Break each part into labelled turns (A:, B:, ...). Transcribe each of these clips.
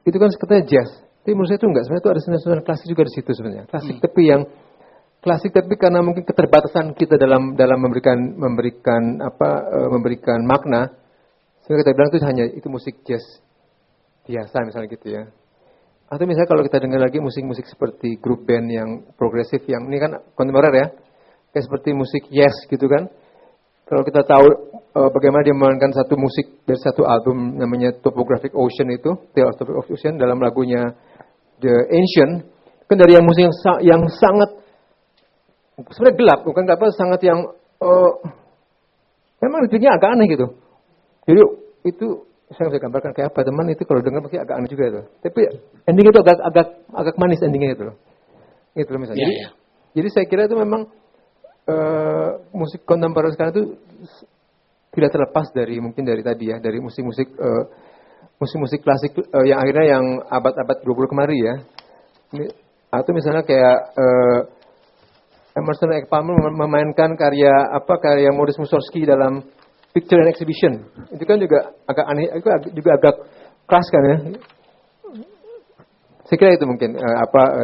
A: itu kan katanya jazz. Tapi menurut saya itu enggak, sebenarnya itu ada seni klasik juga di situ sebenarnya. Klasik tapi yang klasik tapi karena mungkin keterbatasan kita dalam memberikan makna, sehingga kita bilang itu hanya itu musik jazz biasa misalnya gitu ya. Atau misalnya kalau kita dengar lagi musik-musik seperti grup band yang progresif, yang ini kan kontemporer ya, kayak seperti musik Yes gitu kan. Kalau kita tahu bagaimana dia memainkan satu musik dari satu album namanya Topographic Ocean itu, Tale of Topographic Ocean dalam lagunya The Ancient, kan dari yang musik yang sangat sebenarnya gelap, bukan sangat yang memang lituriknya agak aneh gitu. Jadi itu saya bisa gambarkan kayak apa, teman itu kalau dengar pasti agak aneh juga itu. Tapi endingnya itu agak manis endingnya itu loh. Itu loh misalnya. Jadi saya kira itu memang musik kontemporer sekarang itu tidak terlepas dari mungkin dari tadi ya, dari musik-musik klasik yang akhirnya yang abad-abad 20 kemari ya. Atau misalnya kayak Emerson Lake Palmer memainkan karya Maurice Mussorgsky dalam Picture and Exhibition. Itu kan juga agak aneh, itu juga agak keras kan ya. Saya kira itu mungkin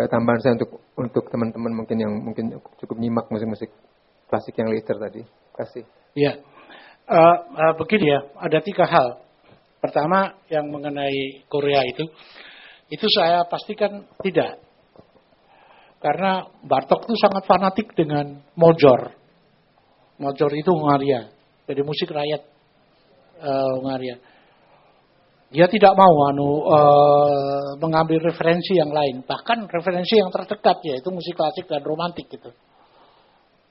A: tambahan saya untuk teman-teman mungkin yang mungkin cukup nyimak musik-musik klasik yang later tadi. Terima kasih.
B: Iya. Begini ya, ada 3 hal. Pertama yang mengenai Korea itu saya pastikan tidak. Karena Bartok itu sangat fanatik dengan Mojor. Mojor itu Hungaria. Jadi musik rakyat Hungaria. Dia tidak mau mengambil referensi yang lain. Bahkan referensi yang terdekat yaitu musik klasik dan romantik gitu.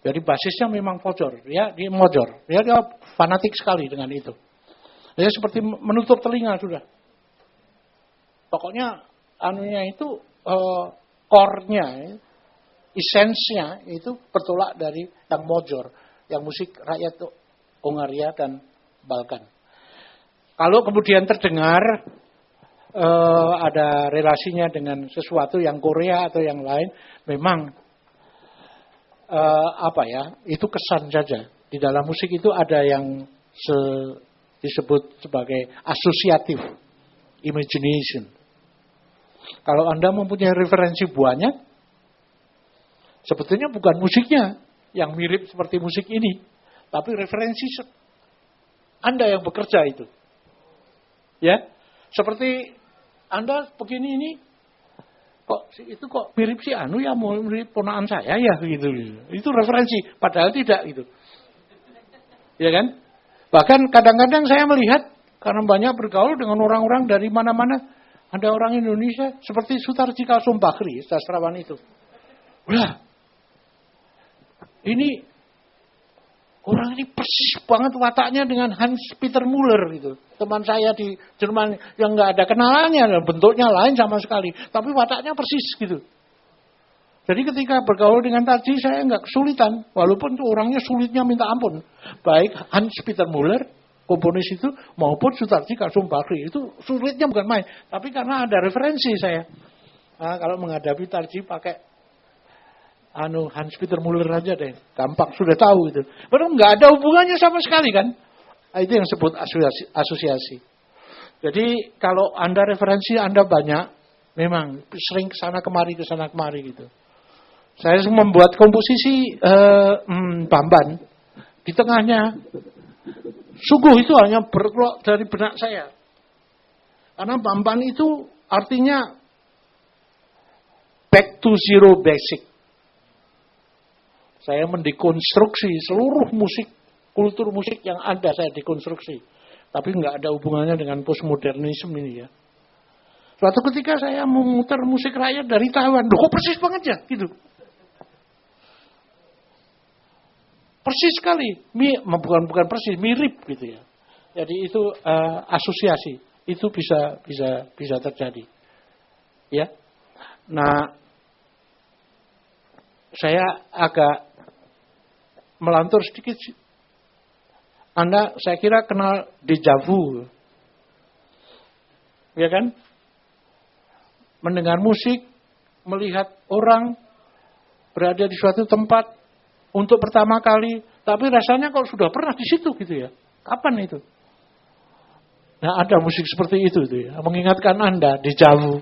B: Jadi basisnya memang Mojor. Dia Mojor. Dia fanatik sekali dengan itu. Dia seperti menutup telinga sudah. Pokoknya itu core-nya, esensnya itu bertolak dari yang Mojor, yang musik rakyat Hungaria dan Balkan. Kalau kemudian terdengar ada relasinya dengan sesuatu yang Korea atau yang lain, memang itu kesan saja. Di dalam musik itu ada yang disebut sebagai associative imagination. Kalau Anda mempunyai referensi banyak, sebetulnya bukan musiknya yang mirip seperti musik ini, tapi referensi Anda yang bekerja itu. Ya, seperti Anda begini ini, kok mirip si Anu ya, mirip ponakan saya ya gitu. Itu referensi, padahal tidak gitu. Ya kan? Bahkan kadang-kadang saya melihat karena banyak bergaul dengan orang-orang dari mana-mana, ada orang Indonesia seperti Sutarji Kasum Bakri, sastrawan itu. Wah, ini orang ini persis banget wataknya dengan Hans Peter Müller gitu. Teman saya di Jerman yang nggak ada kenalannya, bentuknya lain sama sekali, tapi wataknya persis gitu. Jadi ketika bergaul dengan Tarji saya nggak kesulitan, walaupun tuh orangnya sulitnya minta ampun. Baik Hans Peter Müller, komponis itu, maupun Sutarji Kasum Bakri itu sulitnya bukan main. Tapi karena ada referensi saya, kalau menghadapi Tarji pakai Hans Peter Müller aja deh, gampang sudah tahu itu. Padahal nggak ada hubungannya sama sekali kan. Itu yang disebut asosiasi. Jadi kalau Anda referensi Anda banyak, memang sering kesana kemari gitu. Saya membuat komposisi Bamban di tengahnya. Sungguh itu hanya berkeluar dari benak saya. Karena Bamban itu artinya back to zero basic. Saya mendekonstruksi seluruh musik, kultur musik yang ada saya dekonstruksi. Tapi nggak ada hubungannya dengan postmodernisme ini ya. Suatu ketika saya memutar musik rakyat dari Taiwan, kok persis banget ya gitu. Persis sekali, bukan persis, mirip gitu ya. Jadi itu asosiasi, itu bisa terjadi. Ya. Nah, saya agak melantur sedikit. Anda saya kira kenal déjà vu. Ya kan? Mendengar musik, melihat orang berada di suatu tempat untuk pertama kali, tapi rasanya kalau sudah pernah di situ gitu ya. Kapan itu? Nah, ada musik seperti itu tuh ya, mengingatkan Anda déjà vu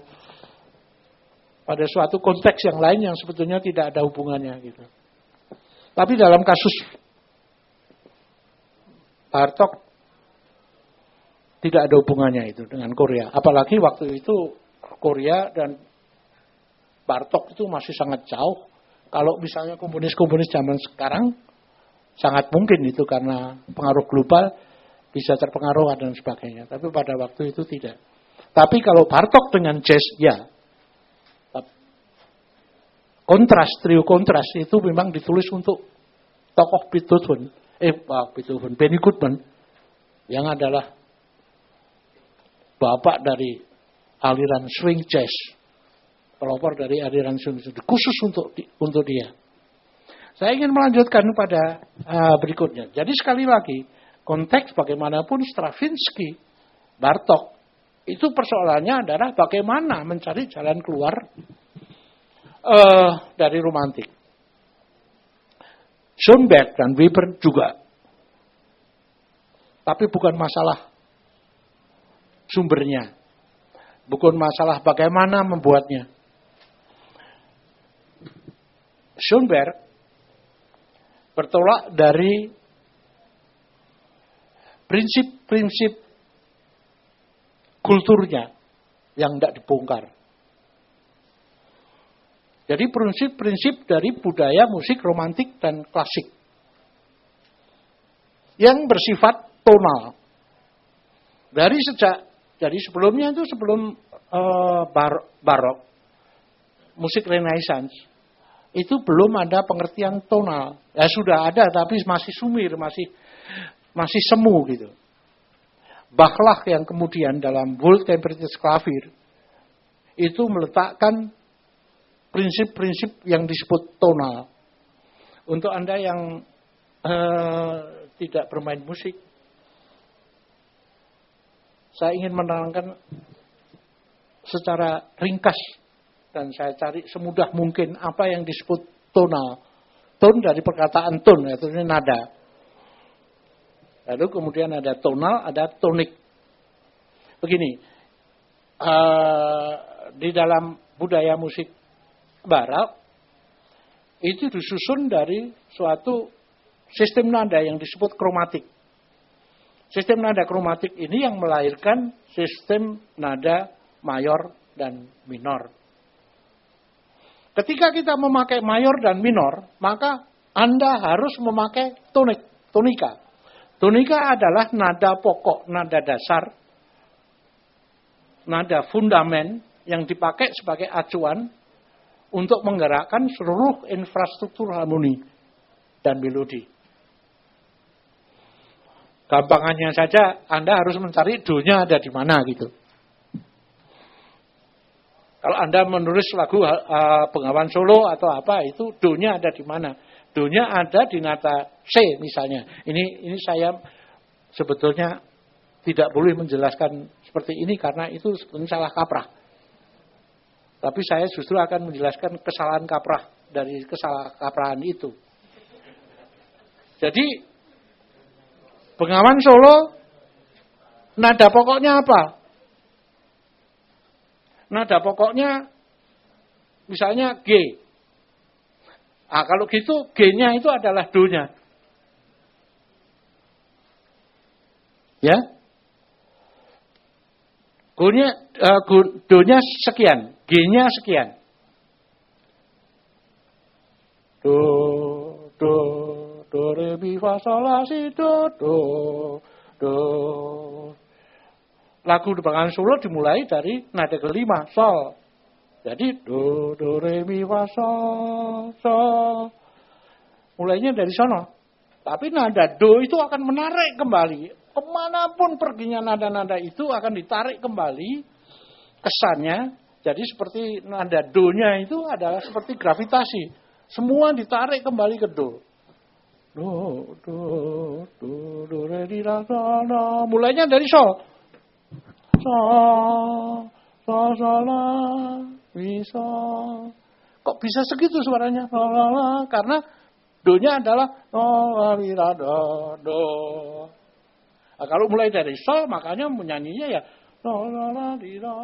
B: pada suatu konteks yang lain yang sebetulnya tidak ada hubungannya gitu. Tapi dalam kasus Bartok tidak ada hubungannya itu dengan Korea. Apalagi waktu itu Korea dan Bartok itu masih sangat jauh. Kalau misalnya komunis-komunis zaman sekarang, sangat mungkin itu karena pengaruh global bisa terpengaruh dan sebagainya. Tapi pada waktu itu tidak. Tapi kalau Bartok dengan jazz, ya. Trio kontras itu memang ditulis untuk tokoh Benny Goodman, yang adalah bapak dari aliran swing jazz, pelopor dari aliran swing jazz, khusus untuk dia. Saya ingin melanjutkan pada berikutnya. Jadi sekali lagi, konteks bagaimanapun Stravinsky, Bartok, itu persoalannya adalah bagaimana mencari jalan keluar dari romantik. Schoenberg dan Weber juga. Tapi bukan masalah sumbernya. Bukan masalah bagaimana membuatnya. Schoenberg bertolak dari prinsip-prinsip kulturnya yang tidak dibongkar. Jadi prinsip-prinsip dari budaya musik romantik dan klasik yang bersifat tonal. Jadi sebelumnya itu sebelum barok, musik Renaissance, itu belum ada pengertian tonal. Ya sudah ada tapi masih sumir, masih semu gitu. Bach yang kemudian dalam World Temperature Clavier itu meletakkan prinsip-prinsip yang disebut tonal. Untuk Anda yang tidak bermain musik, saya ingin menerangkan secara ringkas dan saya cari semudah mungkin apa yang disebut tonal. Tone dari perkataan tone, yaitu nada. Lalu kemudian ada tonal, ada tonik. Begini, di dalam budaya musik Barat itu disusun dari suatu sistem nada yang disebut kromatik. Sistem nada kromatik ini yang melahirkan sistem nada mayor dan minor. Ketika kita memakai mayor dan minor, maka Anda harus memakai tonika. Tonika adalah nada pokok, nada dasar, nada fundamen yang dipakai sebagai acuan untuk menggerakkan seluruh infrastruktur harmoni dan melodi. Gampangannya saja, Anda harus mencari do-nya ada di mana gitu. Kalau Anda menulis lagu Bengawan Solo atau apa, itu do-nya ada di mana? Do-nya ada di nada C misalnya. Ini saya sebetulnya tidak boleh menjelaskan seperti ini karena itu sebetulnya salah kaprah. Tapi saya justru akan menjelaskan kesalahan kaprah dari kesalahkaprahan itu. Jadi, Bengawan Solo, nada pokoknya apa? Nada pokoknya, misalnya G. Kalau gitu, G-nya itu adalah do-nya. Ya? Do-nya sekian. G-nya sekian. Do, re, mi, fa, sol, la, si, do. Lagu Bengawan Solo dimulai dari nada kelima, sol. Jadi, do, re, mi, fa, sol. Mulainya dari sono. Tapi nada do itu akan menarik kembali. Kemanapun perginya nada-nada itu akan ditarik kembali kesannya. Jadi seperti nada do-nya itu adalah seperti gravitasi. Semua ditarik kembali ke do. Do, re, di, la, la. Mulainya dari sol. Sol, la, mi, sol. Kok bisa segitu suaranya? La. Karena do-nya adalah do. Nah, kalau mulai dari sol, makanya menyanyinya ya la la la di la